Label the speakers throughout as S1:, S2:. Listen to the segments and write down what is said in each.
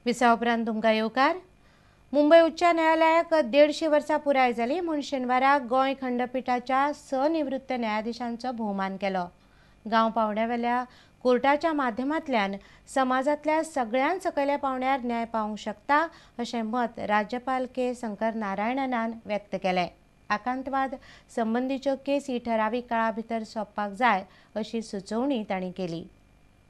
S1: Visa उपरांत तुमकां येवकार। मुंबई उच्च न्यायालयाक 150 वर्सां पुराय जाली म्हूण शेनवाराक गोंय खंडपीठाच्या निवृत्त न्यायाधीशांचो भोवमान केलो। गांव पावंड्यावेल्या कोर्टाच्या माध्यमांतल्यान समाजांतल्या सगळ्यां सकयल्या पावंड्यार न्याय पावंक शकता अशें मत राज्यपाल के शंकर नारायणनान व्यक्त केलें। आकांतवाद संबंधीच्यो केसी ठरावीक काळा भितर सोंपपाक जाय अशी सुचोवणी तांणी केली।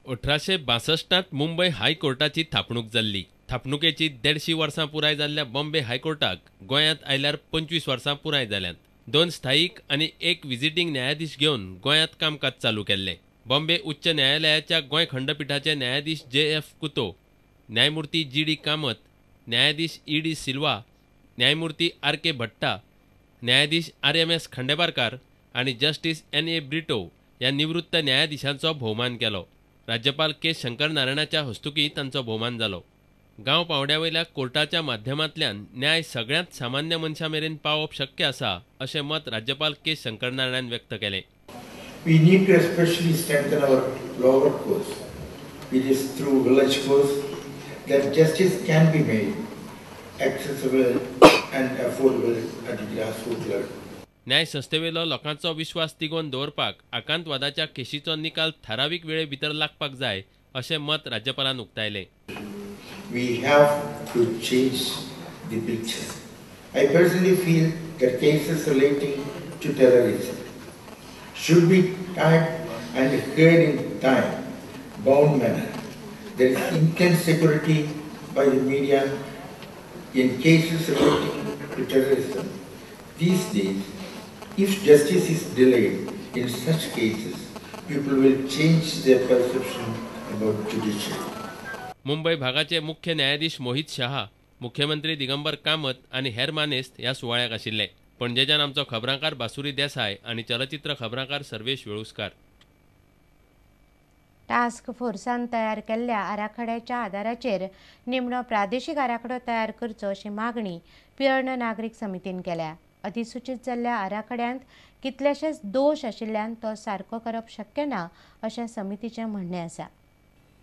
S2: 1862 मुंबई हायकोर्टाची थापणूक जाल्ली। थापणुकेची 150 वर्सां पुराय जाल्ल्या बॉम्बे हायकोर्टाक गोंयांत आयल्यार 25 वर्सां पुराय जाल्यांत। 2 स्थायीक आनी 1 व्हिजिटींग न्यायाधीश घेवन गोंयांत कामकाज चालू केल्लें। बॉम्बे उच्च न्यायालयाच्या गोंय खंडपीठाचे न्यायाधीश JF कुतो, न्यायमूर्ती GD कामत, न्यायाधीश ED सिल्वा, न्यायमूर्ती RK भट्टा, न्यायाधीश RMS खंडेपारकार आनी जस्टिस NA ब्रिटो ह्या निवृत्त न्यायाधीशांचो भोवमान केलो। राज्यपाल के शंकर नारायणाच्या हस्तुकीं तांचो भोवमान जालो। गांव पावंड्यावयल्या कोर्टाच्या माध्यमांतल्यान न्याय सगळ्यांत सामान्य मनशा मेरेन पावप शक्य आसा अशें मत राज्यपाल के शंकर नारायणान व्यक्त केलें।
S3: We need to especially strengthen our lower courts. It is through village courts that justice can be made accessible and affordable at the grassroots level.
S2: न्याय संस्थेवेलो लोकांचो विश्वास तिगोवन दवरपाक आकांतवादाच्या केशीचो निकाल थारावीक वेळे भितर लागपाक जाय अशें मत राज्यपालान उक्तायलें।
S3: We have to change the picture. I personally feel that cases relating to terrorism should be tried and heard in time-bound manner. There is intense security by the media in cases relating to terrorism. These days, if justice is delayed in such cases, people will change their perception about judiciary.
S2: Mumbai भागाचे मुख्य न्यायाधीश मोहित शहा, मुख्यमंत्री दिगंबर कामत आनी हेर मानेस्त ह्या सुवाळ्याक आशिल्ले। पणजेच्यान आमचो खबरांकार बासुरी देसाय आनी चलचित्र खबरांकार सर्वेश वेळुस्कार।
S1: टास्क फोर्सान तयार केल्ल्या आराखड्याच्या आदाराचेर निमणो प्रादेशीक आराखडो तयार करचो अशी मागणी पियर्न नागरीक समितीन केल्या। अधिसूचित जाल्ल्या आराखड्यांत कितलेशेच दोष आशिल्ल्यान तो सारको करप शक्य ना अशें समितीचें म्हणणें आसा।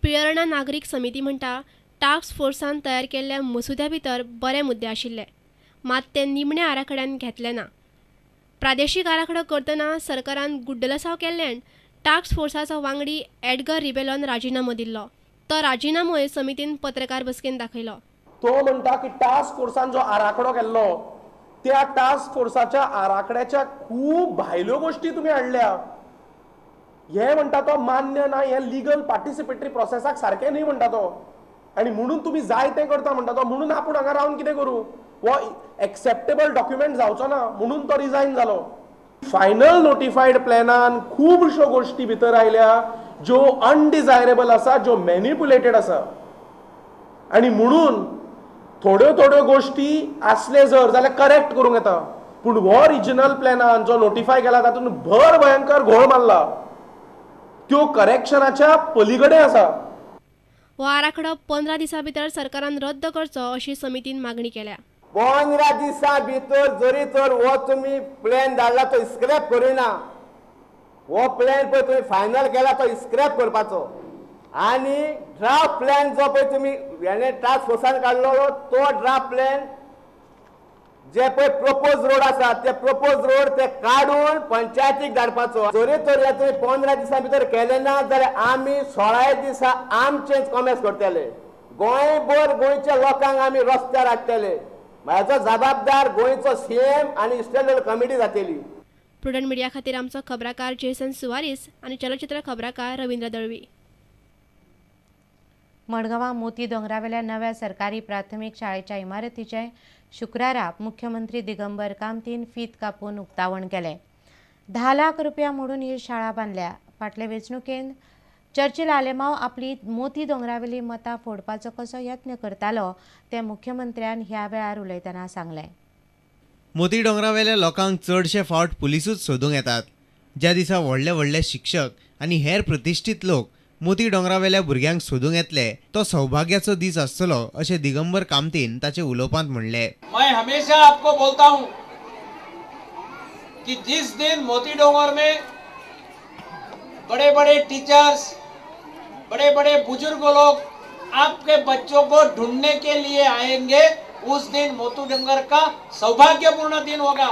S4: पियर्न नागरीक समिती म्हणटा टास्क फोर्सान तयार केल्ल्या मसुद्या भितर बरे मुद्दे आशिल्ले, मात ते निमण्या आराखड्यान घेतले ना। प्रादेशीक आराखडो करतना सरकारान गुड्डलसांव केल्ल्यान टास्क फोर्साचो वांगडी एडगर रिबेलोन राजिनामो दिल्लो। तो राजिनामोय समितीन पत्रकार बसकेन दाखयलो।
S5: तो म्हणटा की टास्क फोर्सान जो आराखडो केल्लो त्या टास्क फोर्साच्या आराखड्याच्या खूब भायल्यो गोष्टी तुम्ही हाडल्या। हे म्हणटा तो मान्य ना, हे लिगल पार्टिसिपेटरी प्रोसेसाक सारखे न्ही म्हणटा तो, आणि म्हणून तुम्ही जाय ते करता म्हणटा तो। म्हणून आपण हांगा रावन कितें करूं, वो एक्सेप्टेबल डॉक्युमेंट जावचो ना म्हणून तो रिजायन जालो। फायनल नोटिफाईड प्लॅनान खूबश्यो गोष्टी भितर आयल्या ज्यो अनडिझायरेबल आसा, ज्यो मॅनिपुलेटेड आसा, आणि म्हणून थोड्यो थोड्यो गोष्टी असले जर जाल्यार करेक्ट करूंक येता। पूण हो रिजनल प्लॅनान जो नोटिफाय केला तातूंत भर भयंकर घोळ मारला, त्यो करेक्शनाच्या पलीकडे आसा।
S4: हो आराखडो 15 दिसां भितर सरकारान रद्द करचो अशी समितीन मागणी केल्या।
S6: 15 दिसां भितर जरी तर हो तुम्ही प्लॅन धाडला तो स्क्रॅप करिना, हो प्लॅन पळय तुम्ही फायनल केला तो स्क्रॅप करपाचो, आणि ड्राफ्ट प्लॅन जो पळय तुम्ही हेणे टास्क फोर्सान काडलो तो ड्राफ्ट प्लॅन जे पळय प्रपोज रोड आसा ते प्रपोज रोड ते काडून पंचायतीक धाडपाचो। जरी तर हे तुम्ही 15 दिसां भितर केले ना जाल्यार आमी 16 दिसां आमचेच कॉमेस करतले, गोंयभर गोंयच्या लोकांक आमी रस्त्यार हाडटले। म्हाजो जबाबदार गोंयचो CM आनी स्टँडर्ड कमिटी जातली।
S4: प्रुडंट मिडिया खातीर आमचो खबराकार जेसन सुवारीस आनी चलचित्र खबराकार रवींद्र दळवी।
S1: मडगांवां मोती दोंगरावेल्या नव्या सरकारी प्राथमीक शाळेच्या इमारतीचे शुक्रारा मुख्यमंत्री दिगंबर कामतीन फीत कापून उक्तावण केलें। 10 लाख रुपया मोडून ही शाळा बांदल्या। फाटले वेंचणुकेंत चर्चिल आलेमांव आपली मोती दोंगरावेली मतां फोडपाचो कसो यत्न करतालो तें मुख्यमंत्र्यान ह्या वेळार उलयतना सांगलें।
S7: मोती दोंगरावेल्या लोकांक चडशे फावट पुलिसूच सोदूंक येतात। ज्या दिसा व्हडले व्हडले शिक्षक आनी हेर प्रतिश्ठीत लोक मोती दोंगरावेल्या भुरग्यांक सोदूंक येतले तो सौभाग्याचो दीस आसतलो अशें दिगंबर कामतीन ताचे उलोवपांत म्हणलें।
S8: मैं हमेशा आपको बोलता हूं कि जिस दिन मोती डोंगर में बड़े बड़े टीचर्स, बड़े बड़े बुजुर्ग लोग आपके बच्चों को ढूंढने के लिए आएंगे, उस दिन मोती डोंगर का सौभाग्यपूर्ण दिन होगा।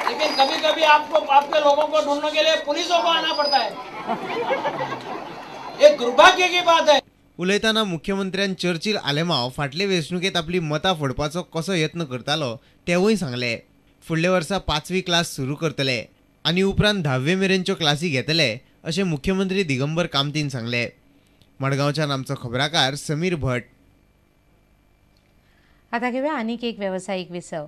S8: लेकिन कभी कभी आपको आपके लोगों को ढूंढने के लिए पुलिसों को आना पड़ता है। एक दुर्भाग्य की बात है।
S7: उलयतना मुख्यमंत्र्यान चर्चिल आलेमांव फाटले वेंचणुकेत आपली मतां फोडपाचो कसो यत्न करतालो तेवूय सांगले. फुडल्या वर्सा 5वी क्लास सुरू करतले आनी उपरांत 10वे मेरेनच्यो क्लासी घेतले अशें मुख्यमंत्री दिगंबर कामतीन सांगले. मडगांवच्यान आमचो खबराकार समीर भट.
S1: आता घेऊया आनीक एक व्यावसायिक विसव.